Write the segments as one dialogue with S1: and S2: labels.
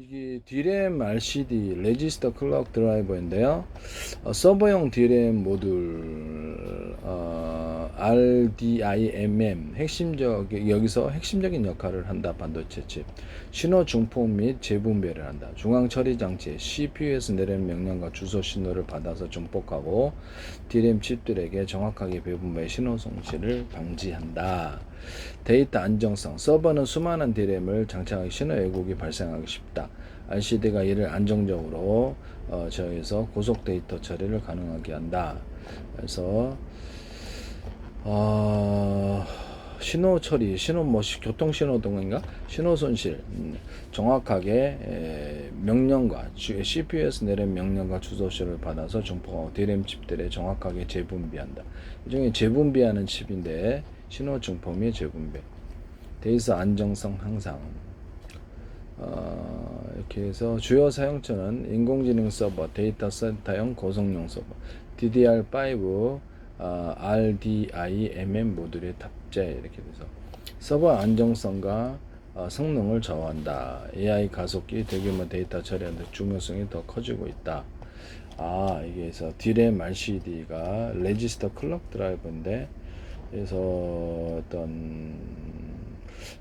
S1: 이게 D램 RCD 레지스터 클럭 드라이버인데요. 서버용 D램 모듈 RDIMM 여기서 핵심적인 역할을 한다. 반도체 칩 신호 중폭 및 재분배를 한다. 중앙 처리 장치 CPU에서 내려온 명령과 주소 신호를 받아서 중폭하고 D램 칩들에게 정확하게 배분배 신호 손실을 방지한다. 데이터 안정성 서버는 수많은 D램을 장착하기 신호 왜곡이 발생하기 쉽다. RCD가 이를 안정적으로 저에서 고속 데이터 처리를 가능하게 한다. 그래서 신호 처리, 교통 신호 동인가 신호 손실 정확하게 명령과 CPU에서 내린 명령과 주소실을 받아서 중폭하고 D램 칩들에 정확하게 재분배한다. 이 중에 재분배하는 칩인데 신호 중폭 및 재분배, 데이터 안정성 향상. 이렇게 해서 주요 사용처는 인공지능 서버, 데이터 센터용 고성능 서버, DDR5 RDIMM 모듈의 탑재. 이렇게 돼서 서버 안정성과 성능을 저하한다. AI 가속기, 대규모 데이터 처리하는 데 중요성이 더 커지고 있다. 이게 해서 D램 RCD가 레지스터 클럭 드라이버인데, 그래서 어떤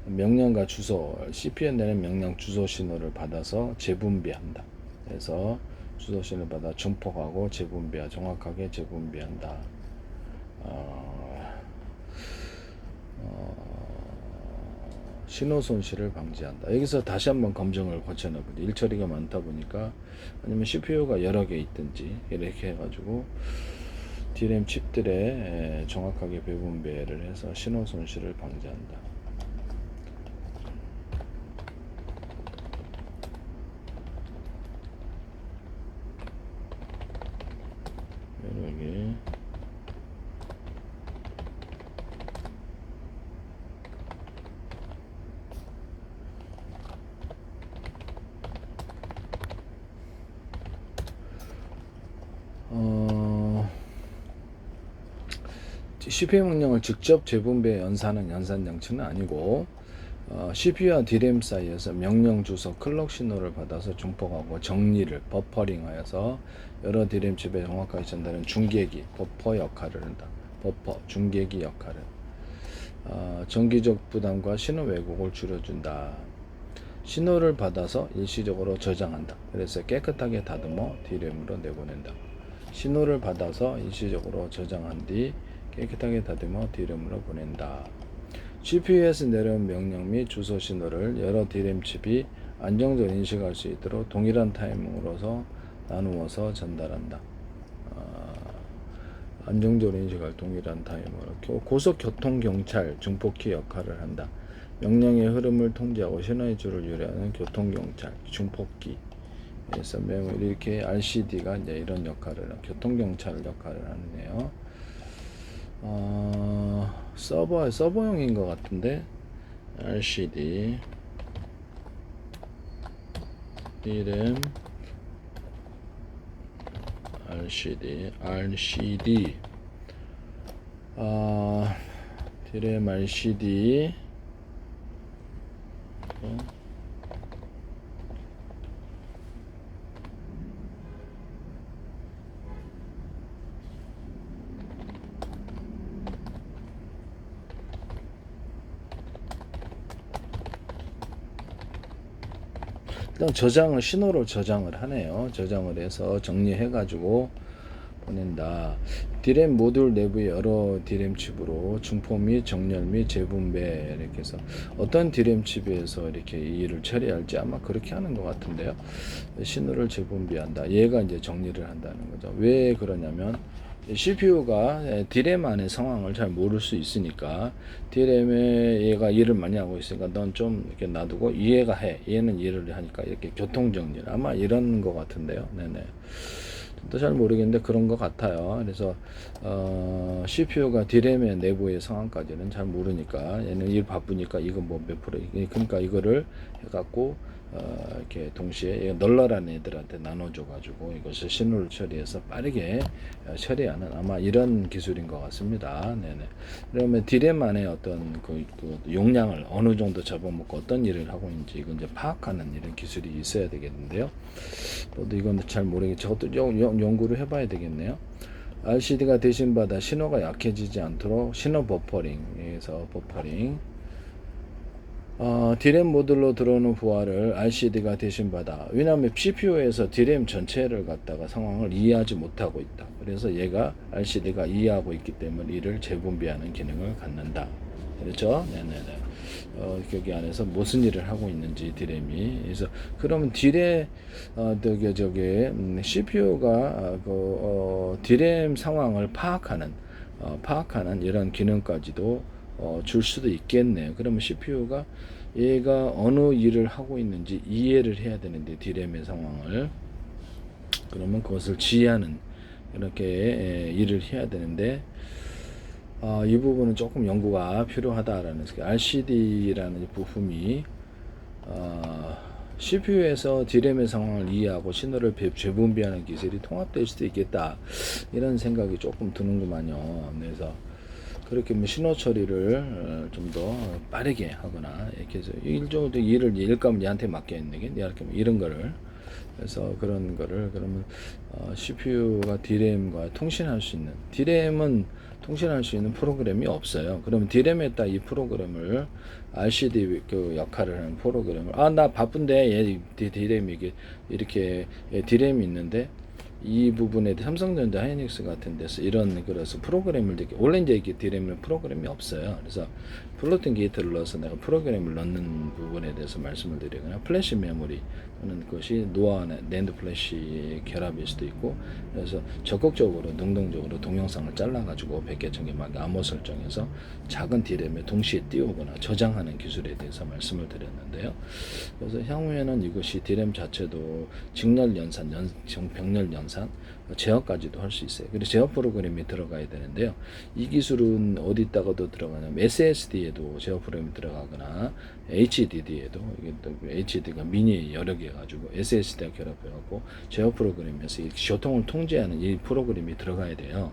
S1: 명령과 주소, CPU에 내는 명령 주소 신호를 받아서 재분배한다. 그래서 주소 신호를 받아 중폭하고 정확하게 재분배한다. 신호 손실을 방지한다. 여기서 다시 한번 검증을 거쳐나 보니 일처리가 많다 보니까, 아니면 CPU가 여러 개 있든지 이렇게 해가지고 D램 칩들에 정확하게 배분배를 해서 신호 손실을 방지한다. 여기 CPU 명령을 직접 재분배 연산하는 연산 장치는 아니고, CPU와 D램 사이에서 명령 주소 클럭 신호를 받아서 중폭하고 정리를 버퍼링하여서 여러 D램 칩에 정확하게 전달하는 중계기 버퍼 역할을 한다. 버퍼 중계기 역할은 정기적 부담과 신호 왜곡을 줄여준다. 신호를 받아서 일시적으로 저장한다. 그래서 깨끗하게 다듬어 D램으로 내보낸다. 신호를 받아서 일시적으로 저장한 뒤 깨끗하게 다듬어 D램으로 보낸다. CPU에서 내려온 명령 및 주소 신호를 여러 D램 칩이 안정적으로 인식할 수 있도록 동일한 타이밍으로서 나누어서 전달한다. 안정적으로 인식할 동일한 타이머로 고속교통경찰 중폭키 역할을 한다. 명령의 흐름을 통제하고 신호의 줄을 유래하는 교통경찰 중폭기. 그래서 이렇게 RCD가 이제 이런 역할을, 교통경찰 역할을 하네요. 서버용인 것 같은데, RCD, D램, RCD, D램 RCD, 일단 신호를 저장을 하네요. 저장을 해서 정리해가지고 보낸다. D램 모듈 내부의 여러 D램 칩으로 중폭 및 정렬 및 재분배, 이렇게 해서 어떤 D램 칩에서 이렇게 이 일을 처리할지 아마 그렇게 하는 것 같은데요. 신호를 재분배한다. 얘가 이제 정리를 한다는 거죠. 왜 그러냐면 CPU가 D램 안의 상황을 잘 모를 수 있으니까, D램에 얘가 일을 많이 하고 있으니까 넌 좀 이렇게 놔두고 얘가 해. 얘는 일을 하니까 이렇게 교통정리, 아마 이런 것 같은데요. 네네. 또 잘 모르겠는데 그런 것 같아요. 그래서 CPU가 D램의 내부의 상황까지는 잘 모르니까, 얘는 일 바쁘니까 이거 뭐 몇 프로, 그러니까 이거를 해갖고 이렇게 동시에 널널한 애들한테 나눠줘가지고 이것을 신호를 처리해서 빠르게 처리하는 아마 이런 기술인 것 같습니다. 네네. 그러면 디램 안에 어떤 그 용량을 어느 정도 잡아먹고 어떤 일을 하고 있는지 이건 이제 파악하는 이런 기술이 있어야 되겠는데요. 또 이건 잘 모르겠죠. 저것도 연구를 해봐야 되겠네요. RCD가 대신받아 신호가 약해지지 않도록 신호 버퍼링에서 버퍼링 디램 모듈로 들어오는 부하를 RCD가 대신받아. 왜냐하면 CPU에서 디램 전체를 갖다가 상황을 이해하지 못하고 있다. 그래서 얘가 RCD가 이해하고 있기 때문에 이를 재분배하는 기능을 갖는다. 그렇죠? 네네네. 여기 안에서 무슨 일을 하고 있는지 디램이. 그래서 그러면 CPU가 디램 상황을 파악하는 이런 기능까지도 줄 수도 있겠네요. 그러면 CPU가 얘가 어느 일을 하고 있는지 이해를 해야 되는데 디램의 상황을 그러면 그것을 지휘하는 이렇게 일을 해야 되는데 이 부분은 조금 연구가 필요하다라는 RCD라는 부품이 CPU에서 디램의 상황을 이해하고 신호를 재분배하는 기술이 통합될 수도 있겠다 이런 생각이 조금 드는구만요. 그래서 그렇게 신호 처리를 좀 더 빠르게 하거나 이렇게 해서 일종의 일감을 얘한테 맡겨있는 게 이렇게 이런 거를 그래서 그런 거를 그러면 CPU가 디램과 통신할 수 있는 디램은 통신할 수 있는 프로그램이 없어요. 그러면 디램에다 이 프로그램을 RCD 그 역할을 하는 프로그램을 나 바쁜데 얘 디램이 이렇게 디램이 있는데 이 부분에 삼성전자, 하이닉스 같은 데서 이런 그래서 프로그램을 원래 이제 이게 디램은 프로그램이 없어요. 그래서 플로팅 게이트를 넣어서 내가 프로그램을 넣는 부분에 대해서 말씀을 드리거나 플래시 메모리 하는 것이 노아 낸드 플래시 결합일 수도 있고 그래서 적극적으로 능동적으로 동영상을 잘라가지고 100개 천개 막 암호 설정해서 작은 디램에 동시에 띄우거나 저장하는 기술에 대해서 말씀을 드렸는데요. 그래서 향후에는 이것이 디램 자체도 직렬 연산, 병렬 연산 제어까지도 할 수 있어요. 그래서 제어 프로그램이 들어가야 되는데요. 이 기술은 어디다가도 들어가냐면 SSD에도 제어 프로그램이 들어가거나 HDD에도 이게 또 HDD가 미니 여러 개 가지고 SSD와 결합해갖고 제어 프로그램에서 이 교통을 통제하는 이 프로그램이 들어가야 돼요.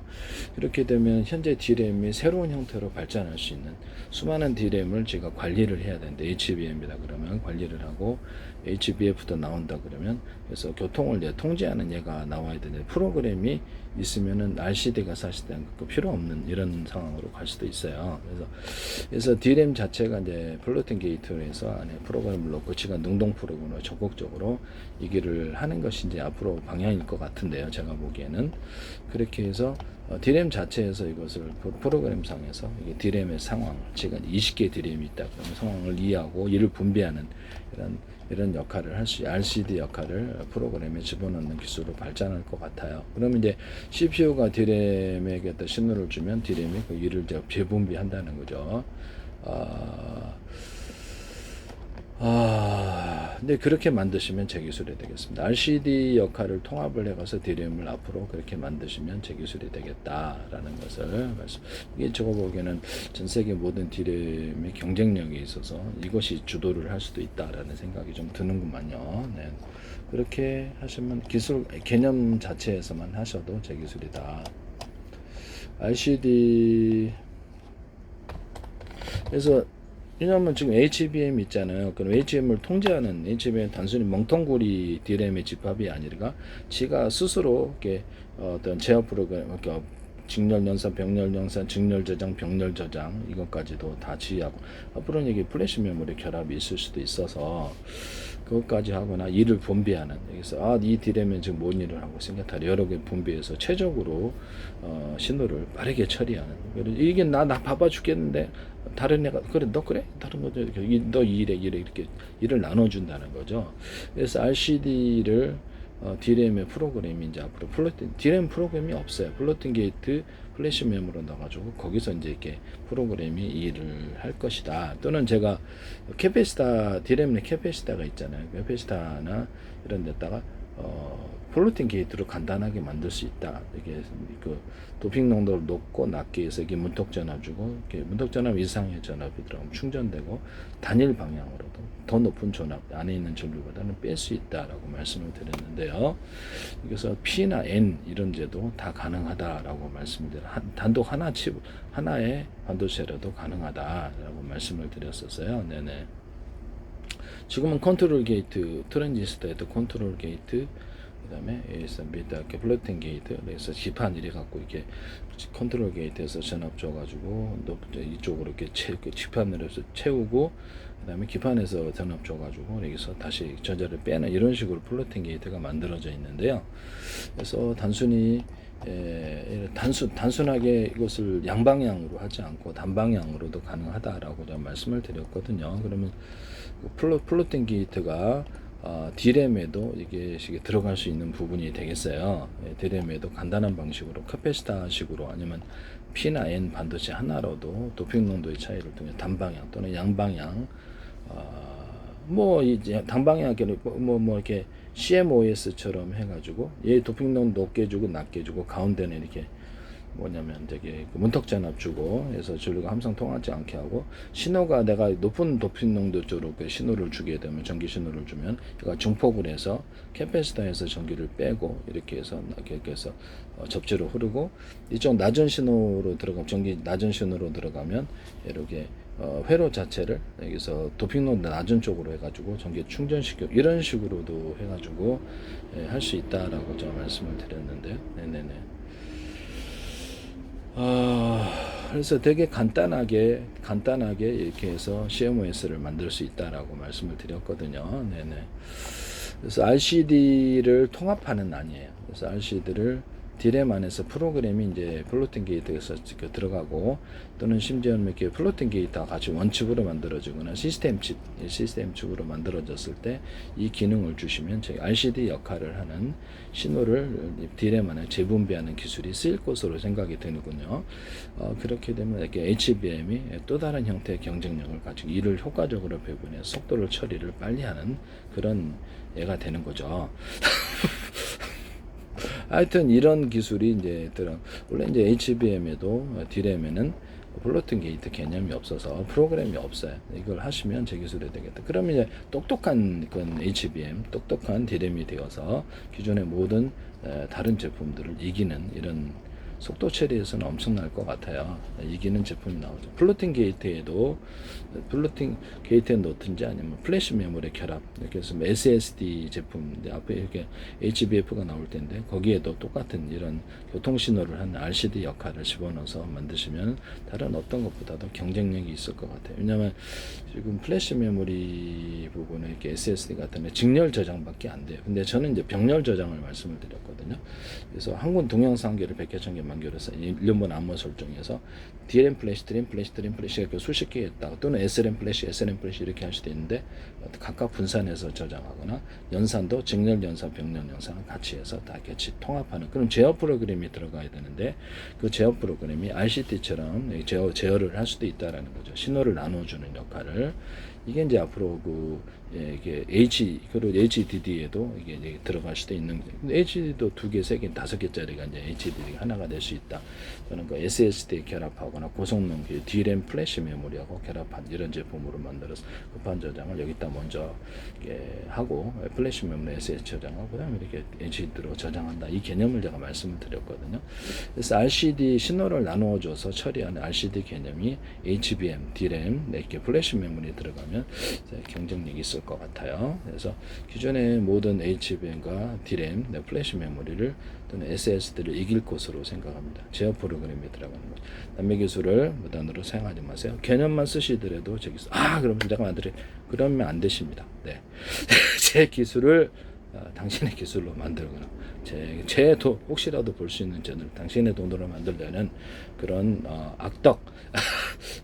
S1: 이렇게 되면 현재 디램이 새로운 형태로 발전할 수 있는 수많은 디램을 제가 관리를 해야 되는데 HBM이다 그러면 관리를 하고 HBF도 나온다 그러면 그래서 교통을 통제하는 얘가 나와야 되는데 프로그램이 있으면은 RCD가 사실상 필요 없는 이런 상황으로 갈 수도 있어요. 그래서 디램 자체가 이제 플로팅 게이트에서 안에 프로그램을 넣고 지가 능동 프로그램으로 적극적으로 이 길을 하는 것이 이제 앞으로 방향일 것 같은데요. 제가 보기에는 그렇게 해서 디램 자체에서 이것을 프로그램 상에서 이게 디램의 상황을 제가 20개 디램이 있다 그러면 상황을 이해하고 이를 분배하는 이런 역할을 할 수, RCD 역할을 프로그램에 집어넣는 기술로 발전할 것 같아요. 그러면 이제 CPU가 디램에게 신호를 주면 디램이 그 일을 재분배한다는 거죠. 근데 그렇게 만드시면 제 기술이 되겠습니다. RCD 역할을 통합을 해가서 디램을 앞으로 그렇게 만드시면 제 기술이 되겠다라는 것을 이게 제가 보기에는 전 세계 모든 디램의 경쟁력에 있어서 이것이 주도를 할 수도 있다라는 생각이 좀 드는구만요. 네. 그렇게 하시면 기술 개념 자체에서만 하셔도 제 기술이다. RCD 그래서 왜냐하면 지금 HBM 있잖아요. 그럼 HBM을 통제하는 HBM 단순히 멍텅구리 디램의 집합이 아니라 지가 스스로 이렇게 어떤 제어 프로그램, 그러니까 직렬 연산, 병렬 연산, 직렬 저장, 병렬 저장 이것까지도 다 지휘하고 앞으로는 이게 플래시 메모리 결합이 있을 수도 있어서 그것까지 하거나 일을 분배하는 여기서 이 디램은 지금 뭔 일을 하고 있으니까 다 여러 개 분배해서 최적으로 신호를 빠르게 처리하는 이게 나 바빠 죽겠는데 다른 애가 그래 너 그래 다른 거죠 너 일해 이렇게 일을 나눠준다는 거죠. 그래서 RCD를 디램의 프로그램이 이제 앞으로 디램 프로그램이 없어요. 플로팅 게이트 플래시 메모로 넣어가지고 거기서 이제 이렇게 프로그램이 일을 할 것이다. 또는 제가 디램의 캐패시타가 있잖아요. 캐패시타나 이런 데다가 플로팅 게이트로 간단하게 만들 수 있다. 이게 그 도핑 농도를 높고 낮게 해서 이게 문턱 전압주고, 이렇게 문턱 전압 이상의 전압이 들어가면 충전되고 단일 방향으로도 더 높은 전압 안에 있는 전류보다는 뺄 수 있다라고 말씀을 드렸는데요. 그래서 P나 N 이런 제도 다 가능하다라고 말씀을 드려. 단독 하나 칩 하나의 반도체라도 가능하다라고 말씀을 드렸었어요. 네네. 지금은 컨트롤 게이트, 트랜지스터에도 컨트롤 게이트, 그다음에 이렇게 플로팅 게이트, 그래서 지판 이래 갖고 이렇게 컨트롤 게이트에서 전압 줘가지고 이쪽으로 이렇게 지판으로 해서 채우고, 그다음에 기판에서 전압 줘가지고 여기서 다시 전자를 빼는 이런 식으로 플로팅 게이트가 만들어져 있는데요. 그래서 단순히 단순하게 이것을 양방향으로 하지 않고 단방향으로도 가능하다라고 제가 말씀을 드렸거든요. 그러면 플로팅 게이트가 D램에도 이게 들어갈 수 있는 부분이 되겠어요. D램에도 간단한 방식으로 카페시타식으로 아니면 P나 N 반도체 하나로도 도핑 농도의 차이를 통해 단방향 또는 양방향, 뭐 이제 단방향 뭐 이렇게 CMOS처럼 해가지고 얘 도핑 농도 높게 주고 낮게 주고 가운데는 이렇게 뭐냐면 저기 문턱 전압 주고 해서 전류가 함성 통하지 않게 하고, 신호가 내가 높은 도핑 농도 쪽으로 그 신호를 주게 되면 전기 신호를 주면 얘가 중폭을 해서 캐패시터에서 전기를 빼고 이렇게 해서 접지로 흐르고, 이쪽 낮은 신호로 들어가면 전기 낮은 신호로 들어가면 이렇게 회로 자체를 여기서 도핑 농도 낮은 쪽으로 해가지고 전기 충전시켜 이런 식으로도 해가지고 할 수 있다라고 제가 말씀을 드렸는데, 네네네. 그래서 되게 간단하게 이렇게 해서 CMOS를 만들 수 있다라고 말씀을 드렸거든요. 네네. 그래서 RCD를 통합하는 아니에요. 그래서 RCD를 D램 안에서 프로그램이 이제 플로팅 게이트에서 들어가고, 또는 심지어는 이렇게 플로팅 게이트와 같이 원칩으로 만들어지거나 시스템 칩으로 만들어졌을 때 이 기능을 주시면 저희 RCD 역할을 하는 신호를 D램 안에 재분배하는 기술이 쓰일 것으로 생각이 되는군요. 그렇게 되면 이렇게 HBM이 또 다른 형태의 경쟁력을 가지고 이를 효과적으로 배분해서 속도를 처리를 빨리 하는 그런 애가 되는 거죠. 하여튼 이런 기술이 이제 원래 이제 HBM에도 D램에는 플로팅 게이트 개념이 없어서 프로그램이 없어요. 이걸 하시면 제 기술이 되겠다. 그러면 이제 똑똑한 HBM, 똑똑한 D램이 되어서 기존의 모든 다른 제품들을 이기는 이런 속도 처리에서는 엄청날 것 같아요. 이기는 제품이 나오죠. 플로팅 게이트에 넣든지 아니면 플래시 메모리 결합, 이렇게 해서 SSD 제품, 앞에 이렇게 HBF가 나올 텐데 거기에도 똑같은 이런 교통 신호를 하는 RCD 역할을 집어넣어서 만드시면 다른 어떤 것보다도 경쟁력이 있을 것 같아요. 왜냐하면 지금 플래시 메모리 부분에 이렇게 SSD 같은 직렬 저장밖에 안 돼요. 근데 저는 이제 병렬 저장을 말씀을 드렸거든요. 그래서 한군 동영상계를 100개, 1000개 만들어서 1년분 암호 설정해서 DRAM 플래시, 이렇게 수십 개 했다가, 또는 SRAM 플래시 이렇게 할 수도 있는데 각각 분산해서 저장하거나, 연산도 직렬 연산, 병렬 연산을 같이 해서 다 같이 통합하는 그런 제어 프로그램이 들어가야 되는데, 그 제어 프로그램이 RCD처럼 제어를 할 수도 있다라는 거죠. 신호를 나눠주는 역할을. 이게 이제 앞으로 이게 그리고 HDD에도 이게 들어갈 수도 있는, HDD도 2개, 3개, 5개짜리가 이제 HDD가 하나가 될 수 있다. 또는 그 SSD 결합하거나 고성능 DRAM 플래시 메모리하고 결합한 이런 제품으로 만들어서 급한 저장을 여기다 먼저 하고, 플래시 메모리 SSD 저장하고, 그다음에 이렇게 HDD로 저장한다. 이 개념을 제가 말씀을 드렸거든요. 그래서 RCD 신호를 나누어줘서 처리하는 RCD 개념이 HBM, DRAM, 이렇게 플래시 메모리 들어가면 경쟁력이 있을 것 같아요. 그래서 기존의 모든 HBM과 DRAM, 플래시 메모리를 또는 SSD를 이길 것으로 생각합니다. 제어 프로그램에 들어가는 거죠. 남의 기술을 무단으로 사용하지 마세요. 개념만 쓰시더라도 제 기술, 그러면 잠깐만 그러면 안 되십니다. 네. 제 기술을 당신의 기술로 만들거나 혹시라도 볼 수 있는 저는 당신의 돈으로 만들려는 그런 악덕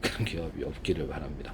S1: 그런 기업이 없기를 바랍니다.